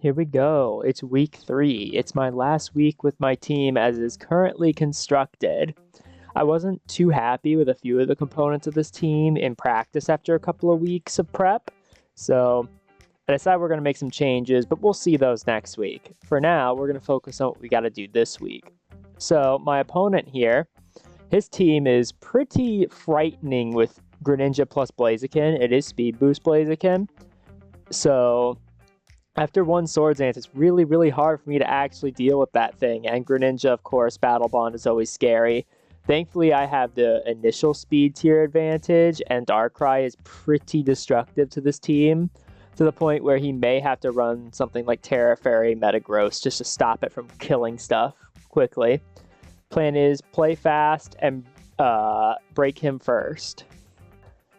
Here we go. It's week 3. It's my last week with my team as is currently constructed. I wasn't too happy with a few of the components of this team in practice after a couple of weeks of prep, so I decided we're going to make some changes, but we'll see those next week. For now, we're going to focus on what we got to do this week. So my opponent here, his team is pretty frightening with Greninja plus Blaziken. It is Speed Boost Blaziken. So after one Swords Dance, it's really hard for me to actually deal with that thing. And Greninja, of course, Battle Bond is always scary. Thankfully, I have the initial speed tier advantage, and Darkrai is pretty destructive to this team, to the point where he may have to run something like Terra Fairy Metagross just to stop it from killing stuff quickly. Plan is play fast and break him first.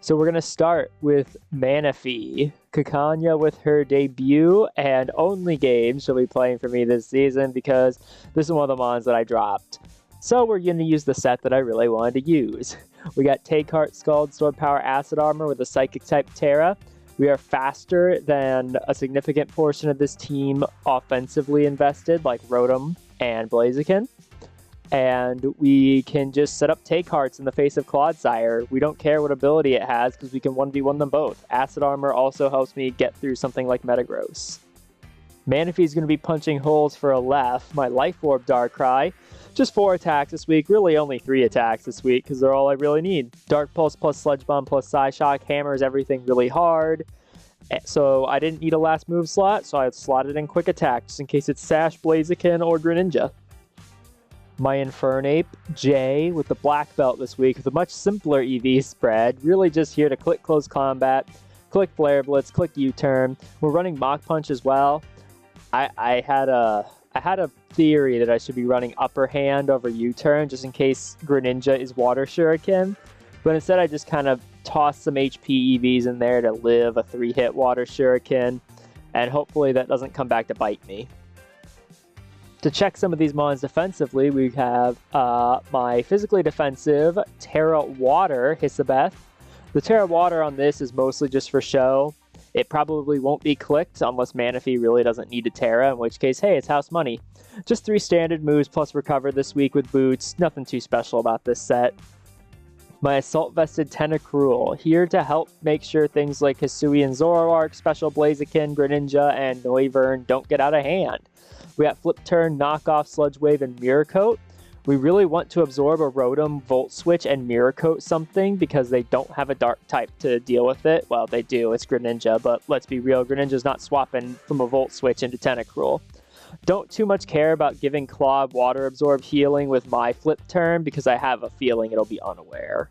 So we're going to start with Manaphy. Kakanya with her debut and only game she'll be playing for me this season because this is one of the mons that I dropped. So we're going to use the set that I really wanted to use. We got Take-Heart, Scald, Sword Power, Acid Armor with a Psychic type Tera. We are faster than a significant portion of this team offensively invested like Rotom and Blaziken. And we can just set up Take-Hearts in the face of Clodsire. We don't care what ability it has because we can 1v1 them both. Acid Armor also helps me get through something like Metagross. Manaphy is going to be punching holes for a left. My Life Orb Darkrai. Just 4 attacks this week. Really only 3 attacks this week because they're all I really need. Dark Pulse plus Sludge Bomb plus Psyshock hammers everything really hard. So I didn't need a last move slot, so I slotted in Quick Attack just in case it's Sash, Blaziken, or Greninja. My Infernape, Jay, with the Black Belt this week with a much simpler EV spread. Really just here to click Close Combat, click Flare Blitz, click U-Turn. We're running Mach Punch as well. I had a theory that I should be running Upper Hand over U-Turn just in case Greninja is Water Shuriken. But instead I just kind of tossed some HP EVs in there to live a 3-hit Water Shuriken. And hopefully that doesn't come back to bite me. To check some of these mons defensively, we have my physically defensive Tera Water Hisabeth. The Tera Water on this is mostly just for show. It probably won't be clicked unless Manaphy really doesn't need a Tera, in which case, hey, it's house money. Just 3 standard moves plus recover this week with boots. Nothing too special about this set. My Assault Vested Tentacruel, here to help make sure things like Hisui and Zoroark, Special Blaziken, Greninja, and Noivern don't get out of hand. We got Flip Turn, Knockoff, Sludge Wave, and Mirror Coat. We really want to absorb a Rotom, Volt Switch, and Mirror Coat something because they don't have a Dark type to deal with it. Well, they do, it's Greninja, but let's be real, Greninja's not swapping from a Volt Switch into Tentacruel. Don't too much care about giving Claw Water Absorb healing with my Flip Turn because I have a feeling it'll be unaware.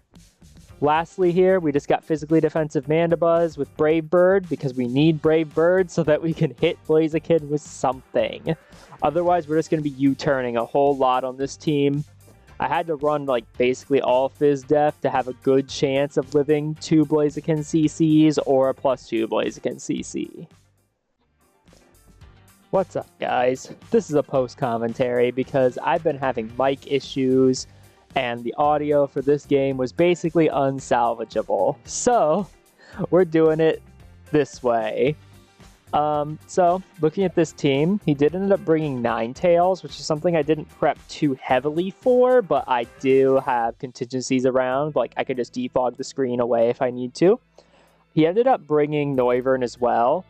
Lastly here, we just got physically defensive Mandibuzz with Brave Bird because we need Brave Bird so that we can hit Blaziken with something. Otherwise, we're just going to be U-turning a whole lot on this team. I had to run like basically all Fizz Def to have a good chance of living 2 Blaziken CCs or a +2 Blaziken CC. What's up, guys? This is a post-commentary because I've been having mic issues and the audio for this game was basically unsalvageable. So, we're doing it this way. So, looking at this team, he did end up bringing Ninetales, which is something I didn't prep too heavily for, but I do have contingencies around. Like, I could just defog the screen away if I need to. He ended up bringing Noivern as well.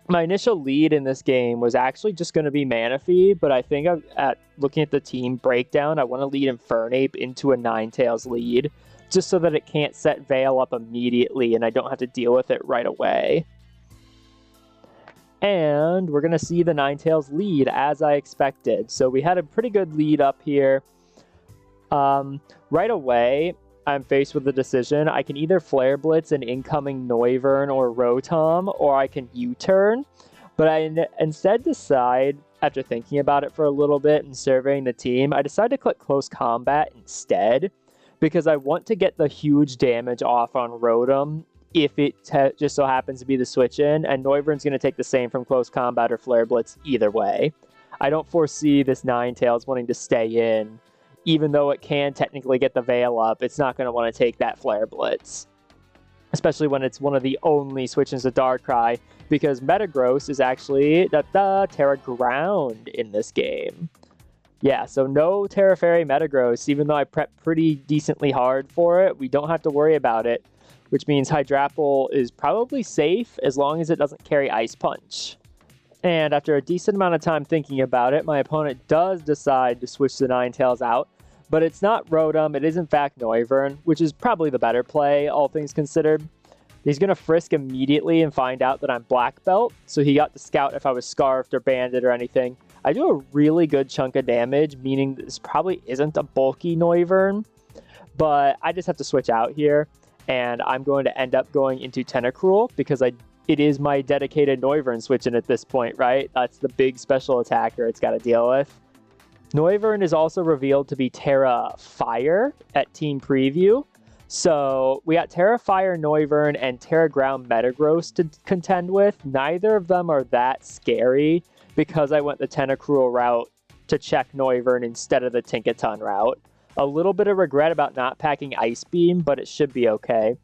My initial lead in this game was actually just going to be Manaphy, but I think looking at the team breakdown, I want to lead Infernape into a Ninetales lead, just so that it can't set Veil up immediately and I don't have to deal with it right away. And we're going to see the Ninetales lead as I expected. So we had a pretty good lead up here. Right away, I'm faced with a decision. I can either Flare Blitz an incoming Noivern or Rotom, or I can U-turn. But I instead decide, after thinking about it for a little bit and surveying the team, I decide to click Close Combat instead, because I want to get the huge damage off on Rotom if it just so happens to be the switch in, and Noivern's going to take the same from Close Combat or Flare Blitz either way. I don't foresee this Ninetales wanting to stay in. Even though it can technically get the Veil up, it's not going to want to take that Flare Blitz. especially when it's one of the only switches to Darkrai, because Metagross is actually Tera Ground in this game. Yeah, so no Tera Fairy Metagross, even though I prepped pretty decently hard for it. We don't have to worry about it, which means Hydrapple is probably safe as long as it doesn't carry Ice Punch. And after a decent amount of time thinking about it, my opponent does decide to switch the Ninetales out, but it's not Rotom, it is in fact Noivern, which is probably the better play, all things considered. He's going to Frisk immediately and find out that I'm Black Belt, so he got to scout if I was Scarfed or Banded or anything. I do a really good chunk of damage, meaning this probably isn't a bulky Noivern, but I just have to switch out here, and I'm going to end up going into Tentacruel because it is my dedicated Noivern switching at this point, right? That's the big special attacker it's got to deal with. Noivern is also revealed to be Tera Fire at Team Preview. So we got Tera Fire Noivern and Tera Ground Metagross to contend with. Neither of them are that scary because I went the Tentacruel route to check Noivern instead of the Tinkaton route. A little bit of regret about not packing Ice Beam, but it should be okay.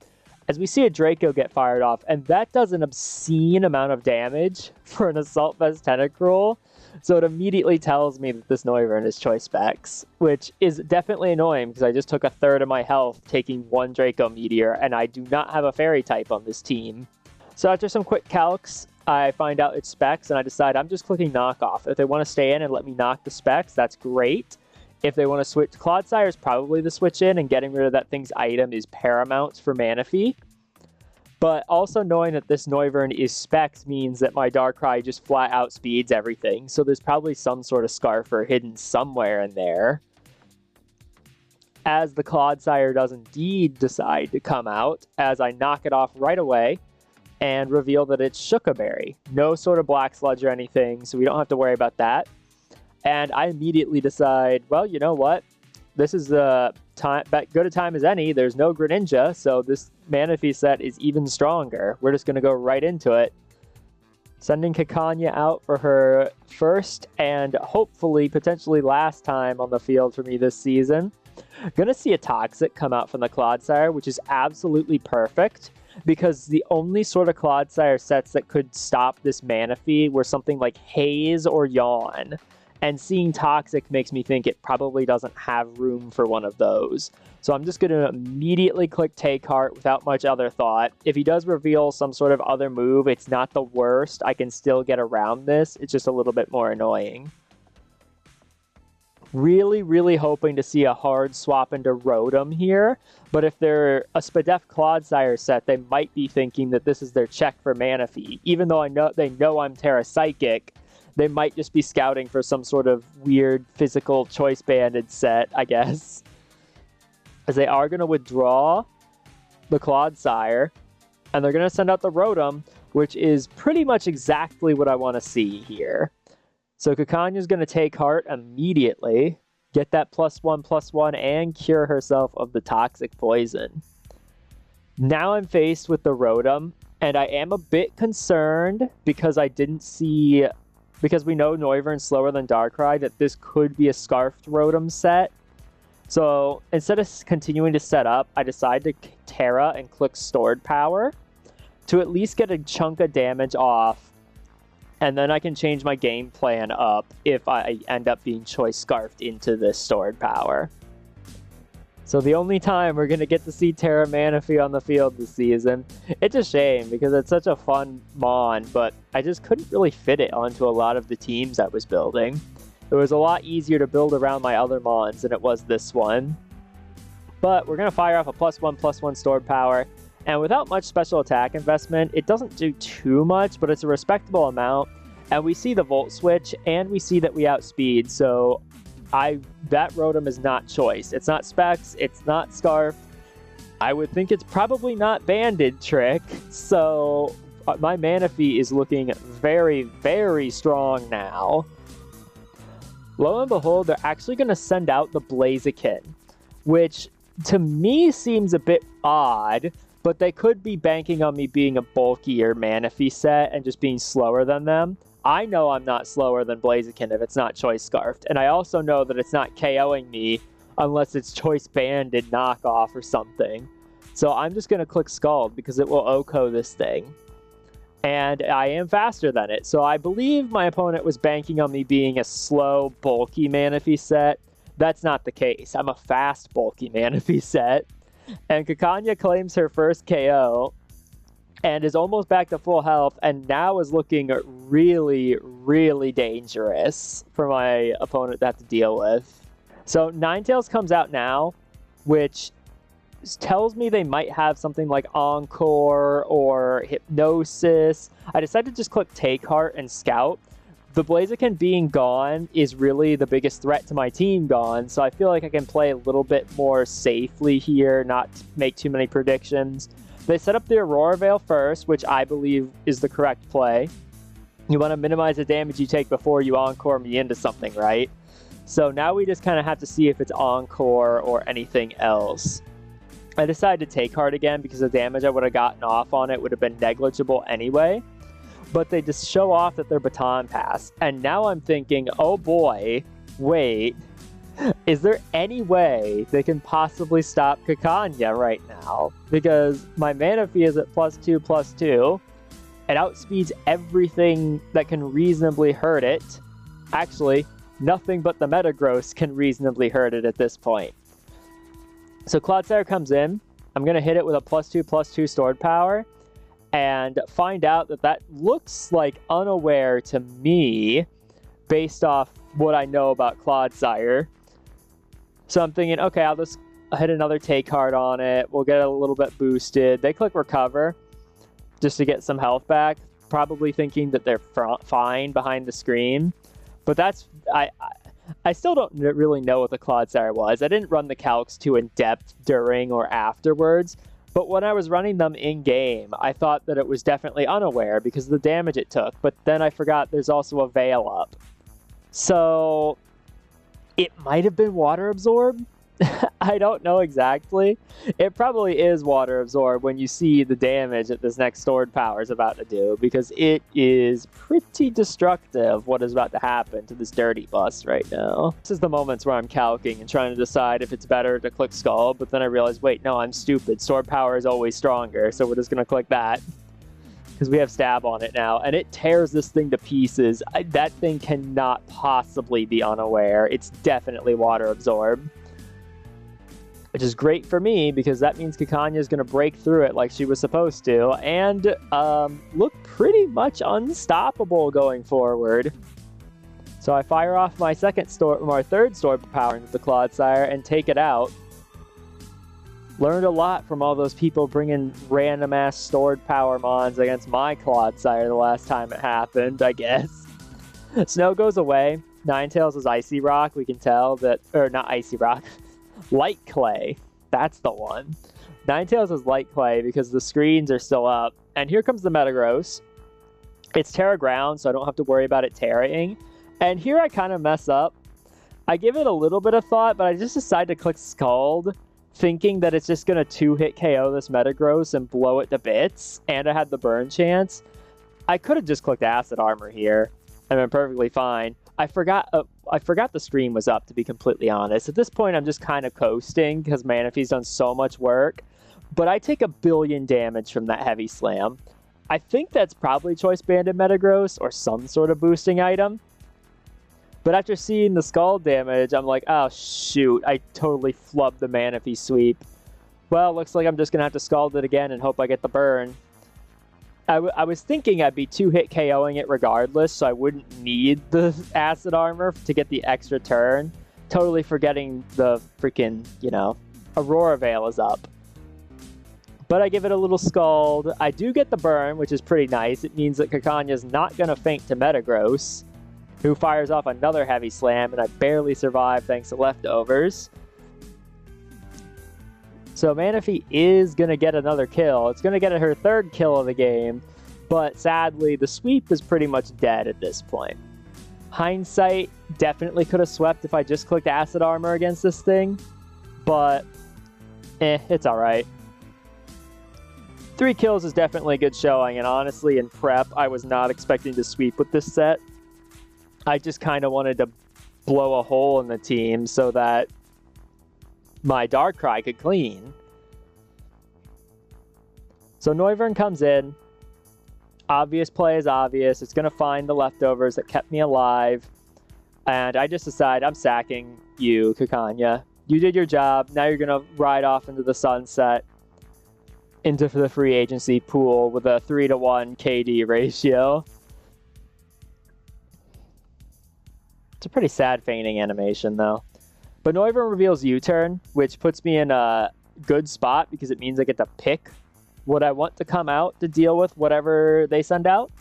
As we see a Draco get fired off, and that does an obscene amount of damage for an Assault Vest Tentacruel. So it immediately tells me that this Noivern is Choice Specs, which is definitely annoying because I just took a third of my health taking one Draco Meteor, and I do not have a Fairy type on this team. So after some quick calcs, I find out it's Specs, and I decide I'm just clicking Knock Off. If they want to stay in and let me knock the Specs, that's great. If they want to switch, Clodsire is probably the switch in, and getting rid of that thing's item is paramount for Manaphy. But also knowing that this Noivern is Specs means that my Darkrai just flat out speeds everything. So there's probably some sort of Scarfer hidden somewhere in there. As the Clodsire does indeed decide to come out, as I knock it off right away and reveal that it's Shookaberry. No sort of Black Sludge or anything, so we don't have to worry about that. And I immediately decide, well, you know what? This is good a time as any. There's no Greninja, so this Manaphy set is even stronger. We're just going to go right into it. Sending Kakanya out for her first and hopefully potentially last time on the field for me this season. Gonna see a Toxic come out from the Clodsire, which is absolutely perfect because the only sort of Clodsire sets that could stop this Manaphy were something like Haze or Yawn. And seeing Toxic makes me think it probably doesn't have room for one of those. So I'm just going to immediately click Take Heart without much other thought. If he does reveal some sort of other move, it's not the worst. I can still get around this. It's just a little bit more annoying. Really, really hoping to see a hard swap into Rotom here. But if they're a Spadef Clodsire set, they might be thinking that this is their check for Manaphy. Even though they know I'm Tera Psychic, they might just be scouting for some sort of weird physical choice banded set, I guess. As they are going to withdraw the Clodsire, and they're going to send out the Rotom, which is pretty much exactly what I want to see here. So Kakanya's going to take heart immediately, get that +1/+1, and cure herself of the Toxic Poison. Now I'm faced with the Rotom, and I am a bit concerned because because we know Noivern's slower than Darkrai, that this could be a Scarfed Rotom set. So instead of continuing to set up, I decide to Tera and click Stored Power to at least get a chunk of damage off, and then I can change my game plan up if I end up being Choice Scarfed into this Stored Power. So the only time we're going to get to see Tera Manaphy on the field this season, it's a shame because it's such a fun Mon, but I just couldn't really fit it onto a lot of the teams I was building. It was a lot easier to build around my other Mons than it was this one. But we're going to fire off a +1/+1 Stored Power, and without much special attack investment, it doesn't do too much, but it's a respectable amount, and we see the Volt Switch, and we see that we outspeed, so that Rotom is not Choice. It's not Specs, it's not Scarf. I would think it's probably not Banded Trick, so my Manaphy is looking very, very strong now. Lo and behold, they're actually going to send out the Blaziken, which to me seems a bit odd, but they could be banking on me being a bulkier Manaphy set and just being slower than them. I know I'm not slower than Blaziken if it's not Choice Scarfed, and I also know that it's not KOing me unless it's Choice Banded knockoff or something. So I'm just going to click Scald because it will OHKO this thing. And I am faster than it. So I believe my opponent was banking on me being a slow, bulky Manaphy set. That's not the case. I'm a fast, bulky Manaphy set. And Kakanya claims her first KO and is almost back to full health, and now is looking really, really dangerous for my opponent to have to deal with. So Ninetales comes out now, which tells me they might have something like Encore or Hypnosis. I decided to just click Take Heart and Scout. The Blaziken being gone is really the biggest threat to my team gone, so I feel like I can play a little bit more safely here, not make too many predictions. They set up the Aurora Veil first, which I believe is the correct play. You want to minimize the damage you take before you Encore me into something, right? So now we just kind of have to see if it's Encore or anything else. I decided to Take Heart again because the damage I would have gotten off on it would have been negligible anyway. But they just show off that they're Baton Pass. And now I'm thinking, oh boy, wait. Is there any way they can possibly stop Kakanya right now? Because my Manaphy is at +2/+2. It outspeeds everything that can reasonably hurt it. Actually, nothing but the Metagross can reasonably hurt it at this point. So Clodsire comes in. I'm going to hit it with a +2/+2 stored power and find out that that looks like Unaware to me based off what I know about Clodsire. So I'm thinking, okay, I'll just hit another Take Heart on it. We'll get a little bit boosted. They click Recover just to get some health back, probably thinking that they're fine behind the screen. But that's... I still don't really know what the Clodsire was. I didn't run the calcs too in-depth during or afterwards, but when I was running them in-game, I thought that it was definitely Unaware because of the damage it took, but then I forgot there's also a Veil up. So it might have been Water Absorb? I don't know exactly. It probably is Water Absorb when you see the damage that this next stored power is about to do, because it is pretty destructive what is about to happen to this dirty bus right now. This is the moments where I'm calcing and trying to decide if it's better to click Skull, but then I realize, wait, no, I'm stupid. Stored power is always stronger, so we're just going to click that. Because we have Stab on it now, and it tears this thing to pieces. That thing cannot possibly be Unaware. It's definitely Water Absorb. Which is great for me, because that means Kakanya is going to break through it like she was supposed to, and look pretty much unstoppable going forward. So I fire off my third stored power into the Clodsire and take it out. Learned a lot from all those people bringing random-ass stored power mons against my Clodsire the last time it happened, I guess. Snow goes away. Ninetales is Icy Rock, we can tell that... Or, not Icy Rock. Light Clay. That's the one. Ninetales is Light Clay because the screens are still up. And here comes the Metagross. It's Terra Ground, so I don't have to worry about it terraing. And here I kind of mess up. I give it a little bit of thought, but I just decide to click Scald, thinking that it's just going to 2-hit KO this Metagross and blow it to bits. And I had the burn chance. I could have just clicked Acid Armor here and been perfectly fine. I forgot the screen was up, to be completely honest. At this point, I'm just kind of coasting because Manaphy's done so much work. But I take 1 billion damage from that Heavy Slam. I think that's probably Choice Banded Metagross or some sort of boosting item. But after seeing the Scald damage, I'm like, oh shoot, I totally flubbed the Manaphy sweep. Well, looks like I'm just going to have to Scald it again and hope I get the burn. I was thinking I'd be 2-hit KOing it regardless, so I wouldn't need the Acid Armor to get the extra turn. Totally forgetting the freaking, Aurora Veil is up. But I give it a little Scald. I do get the burn, which is pretty nice. It means that Kakanya's not going to faint to Metagross, who fires off another Heavy Slam, and I barely survive thanks to leftovers. So Manaphy is going to get another kill. It's going to get her 3rd kill of the game, but sadly, the sweep is pretty much dead at this point. Hindsight, definitely could have swept if I just clicked Acid Armor against this thing, but it's alright. 3 kills is definitely a good showing, and honestly, in prep, I was not expecting to sweep with this set. I just kind of wanted to blow a hole in the team so that my Darkrai could clean. So Noivern comes in. Obvious play is obvious. It's going to find the leftovers that kept me alive. And I just decide I'm sacking you, Kakanya. You did your job. Now you're going to ride off into the sunset, into the free agency pool with a 3-to-1 KD ratio. It's a pretty sad feigning animation, though. But Noivern reveals U-turn, which puts me in a good spot because it means I get to pick what I want to come out to deal with whatever they send out.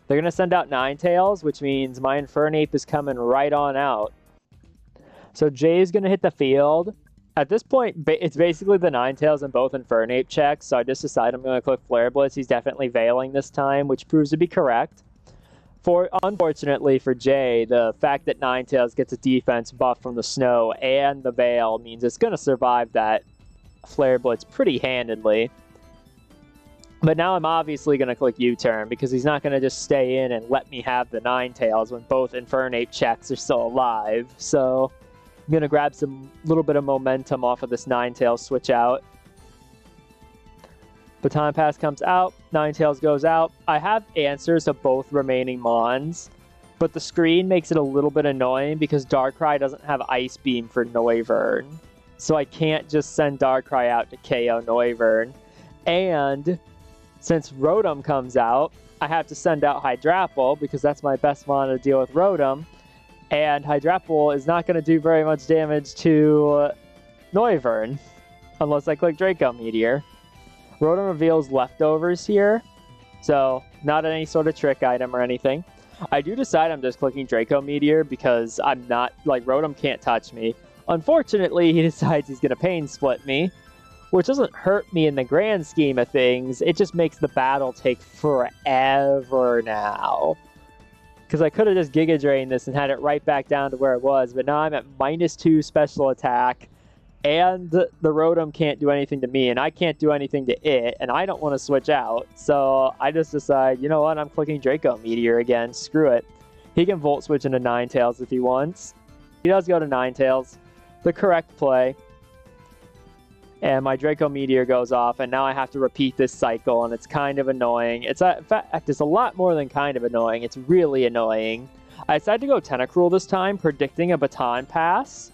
They're going to send out Ninetales, which means my Infernape is coming right on out. So Jay's going to hit the field. At this point, it's basically the Ninetales and both Infernape checks, so I just decide I'm going to click Flare Blitz. He's definitely Veiling this time, which proves to be correct. Unfortunately for Jay, the fact that Ninetales gets a defense buff from the snow and the Veil means it's going to survive that Flare Blitz pretty handedly. But now I'm obviously going to click U-turn because he's not going to just stay in and let me have the Ninetales when both Infernape checks are still alive. So I'm going to grab some little bit of momentum off of this Ninetales switch out. Baton Pass comes out, Ninetales goes out. I have answers to both remaining Mons, but the screen makes it a little bit annoying because Darkrai doesn't have Ice Beam for Noivern. So I can't just send Darkrai out to KO Noivern. And since Rotom comes out, I have to send out Hydrapple because that's my best Mon to deal with Rotom. And Hydrapple is not going to do very much damage to Noivern unless I click Draco Meteor. Rotom reveals leftovers here, so not any sort of trick item or anything. I do decide I'm just clicking Draco Meteor because I'm not, like, Rotom can't touch me. Unfortunately, he decides he's going to Pain Split me, which doesn't hurt me in the grand scheme of things. It just makes the battle take forever now. Because I could have just Giga Drained this and had it right back down to where it was, but now I'm at -2 special attack, and the Rotom can't do anything to me, and I can't do anything to it, and I don't want to switch out. So I just decide, you know what, I'm clicking Draco Meteor again. Screw it. He can Volt Switch into Ninetales if he wants. He does go to Ninetales. The correct play. And my Draco Meteor goes off, and now I have to repeat this cycle, and it's kind of annoying. In fact, it's a lot more than kind of annoying. It's really annoying. I decided to go Tentacruel this time, predicting a Baton Pass,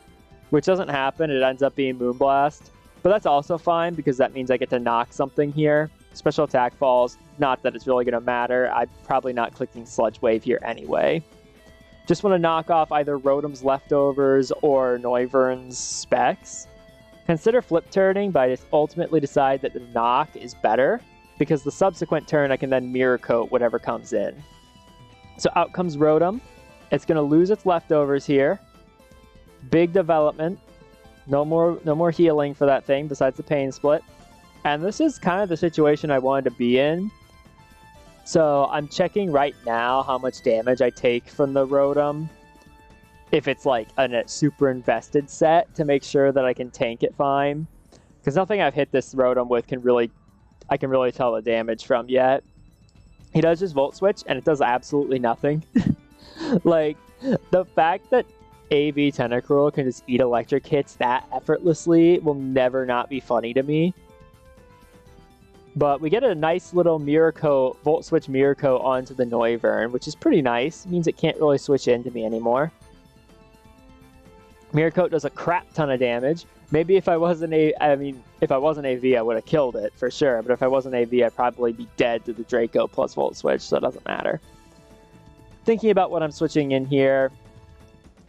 which doesn't happen. It ends up being Moonblast. But that's also fine, because that means I get to knock something here. Special attack falls. Not that it's really going to matter. I'm probably not clicking Sludge Wave here anyway. Just want to knock off either Rotom's leftovers or Noivern's specs. Consider flip turning, but I just ultimately decide that the knock is better, because the subsequent turn I can then Mirror Coat whatever comes in. So out comes Rotom. It's going to lose its leftovers here. Big development. No more healing for that thing besides the Pain Split. And this is kind of the situation I wanted to be in. So I'm checking right now how much damage I take from the Rotom, if it's like a super invested set, to make sure that I can tank it fine. Because nothing I've hit this Rotom with I can really tell the damage from yet. He does just Volt Switch, and it does absolutely nothing. Like, the fact that AV Tentacruel can just eat electric hits that effortlessly will never not be funny to me. But we get a nice little Mirror Coat, Volt Switch Mirror Coat onto the Noivern, which is pretty nice. It means it can't really switch into me anymore. Mirror Coat does a crap ton of damage. Maybe if I wasn't AV, I would have killed it for sure. But if I wasn't AV, I'd probably be dead to the Draco plus Volt Switch, so it doesn't matter. Thinking about what I'm switching in here.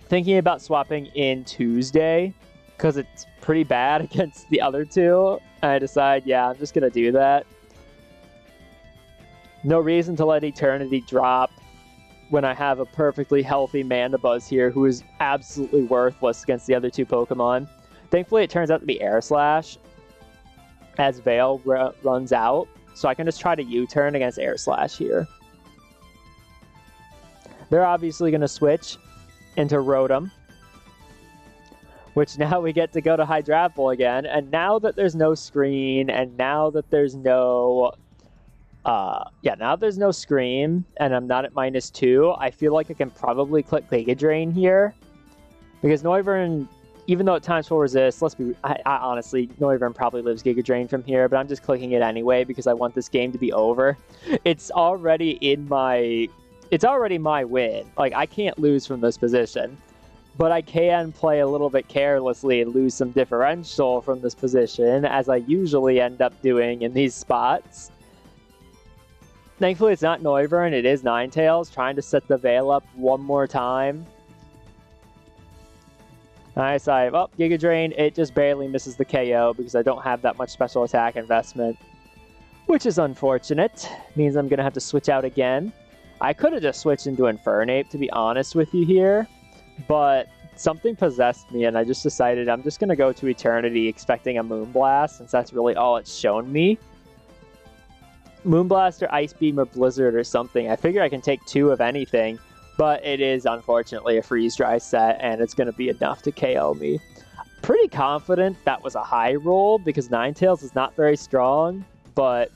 Thinking about swapping in Tuesday, because it's pretty bad against the other two. And I decide, yeah, I'm just going to do that. No reason to let Eternity drop when I have a perfectly healthy Mandibuzz here who is absolutely worthless against the other two Pokemon. Thankfully, it turns out to be Air Slash as Veil runs out, so I can just try to U-turn against Air Slash here. They're obviously going to switch into Rotom, which now we get to go to Hydrapple again, and now that there's no screen, and now that there's no now there's no Scream, and I'm not at -2, I feel like I can probably click Giga Drain here. Because Noivern even though it times full resist, I honestly, Noivern probably lives Giga Drain from here, but I'm just clicking it anyway because I want this game to be over. It's already my win. Like, I can't lose from this position, but I can play a little bit carelessly and lose some differential from this position, as I usually end up doing in these spots. Thankfully, it's not Noivern, it is Ninetales, trying to set the Veil up one more time. Nice, Giga Drain, it just barely misses the KO because I don't have that much special attack investment, which is unfortunate. Means I'm going to have to switch out again. I could have just switched into Infernape, to be honest with you here, but something possessed me and I just decided I'm just going to go to Eternity expecting a Moonblast, since that's really all it's shown me. Moonblast or Ice Beam or Blizzard or something. I figure I can take 2 of anything, but it is unfortunately a freeze-dry set, and it's going to be enough to KO me. Pretty confident that was a high roll, because Ninetales is not very strong, but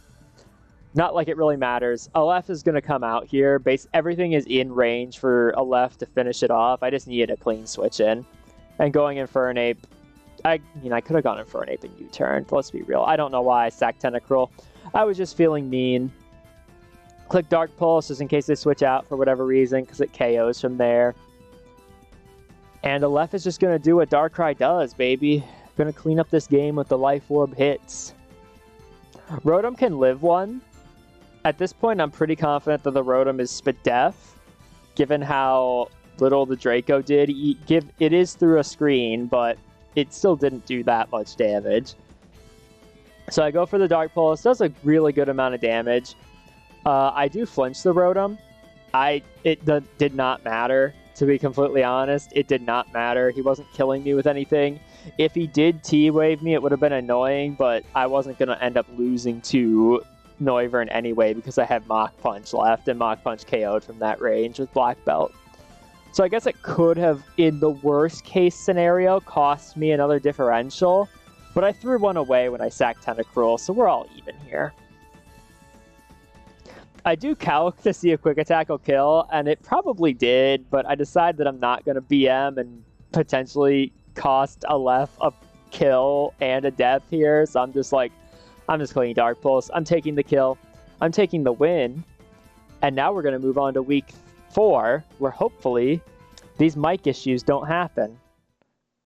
not like it really matters. Aleph is going to come out here. Everything is in range for Aleph to finish it off. I just needed a clean switch in. And going Infernape, I could have gone Infernape and U-turned, let's be real. I don't know why I sacked Tentacruel. I was just feeling mean. Click Dark Pulse just in case they switch out for whatever reason, because it KOs from there. And Aleph is just going to do what Darkrai does, baby. Going to clean up this game with the Life Orb hits. Rotom can live one. At this point, I'm pretty confident that the Rotom is Spadef, given how little the Draco did. It is through a screen, but it still didn't do that much damage. So I go for the Dark Pulse. Does a really good amount of damage. I do flinch the Rotom. It did not matter, to be completely honest. It did not matter. He wasn't killing me with anything. If he did T-Wave me, it would have been annoying, but I wasn't going to end up losing to Noivern anyway because I have Mach Punch left, and Mach Punch KO'd from that range with Black Belt. So I guess it could have, in the worst case scenario, cost me another differential, but I threw one away when I sacked Tentacruel, so we're all even here. I do calc to see a Quick Attack will kill, and it probably did, but I decided that I'm not going to BM and potentially cost Aleph a kill and a death here, so I'm just clicking Dark Pulse. I'm taking the kill. I'm taking the win. And now we're going to move on to week 4, where hopefully these mic issues don't happen.